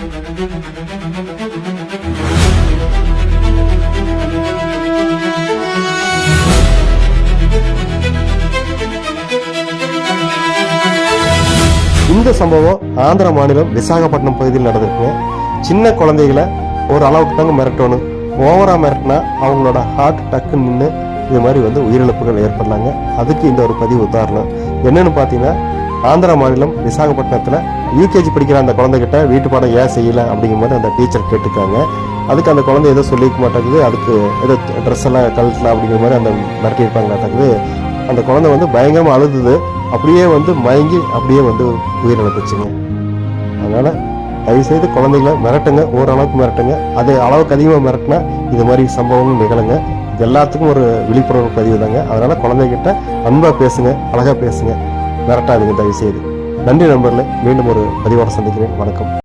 இந்த சம்பவம் ஆந்திர மாநிலம் விசாகப்பட்டினம் பகுதியில் நடந்திருக்குங்க. சின்ன குழந்தைகளை ஒரு அளவுக்கு தாங்க மிரட்டணும். ஓவரா மிரட்டினா அவங்களோட ஹார்ட் டக்கு நின்று இது மாதிரி உயிரிழப்புகள் ஏற்படலாங்க. அதுக்கு இந்த ஒரு பதிவு உதாரணம். என்னன்னு பார்த்தீங்கன்னா, ஆந்திர மாநிலம் விசாகப்பட்டினத்தில் யூகேஜி படிக்கிற அந்த குழந்தைகிட்ட வீட்டு பாடம் ஏன் செய்யலை அப்படிங்கிற மாதிரி அந்த டீச்சர் கேட்டுக்காங்க. அதுக்கு அந்த குழந்தை ஏதோ சொல்லிக்க மாட்டேங்குது. அதுக்கு ஏதோ ட்ரெஸ் எல்லாம் கழட்டலாம் அப்படிங்கிற மாதிரி அந்த மிரட்டியிருப்பாங்களாட்டக்குது. அந்த குழந்தை பயங்கரமாக அழுதுது. அப்படியே மயங்கி அப்படியே உயிரிழந்துச்சுங்க. அதனால தயவுசெய்து குழந்தைகளை மிரட்டுங்க, ஓரளவுக்கு மிரட்டுங்க. அது அளவுக்கு அதிகமாக மிரட்டினா இது மாதிரி சம்பவங்கள் நிகழுங்க. இது எல்லாத்துக்கும் ஒரு விழிப்புணர்வு பதிவு தாங்க. அதனால குழந்தைகிட்ட அன்பா பேசுங்க, அழகா பேசுங்க, மிரட்டாதீங்க தயவுசெய்து. நன்றி நண்பர்களே. மீண்டும் ஒரு பதிவோட சந்திக்கிறேன். வணக்கம்.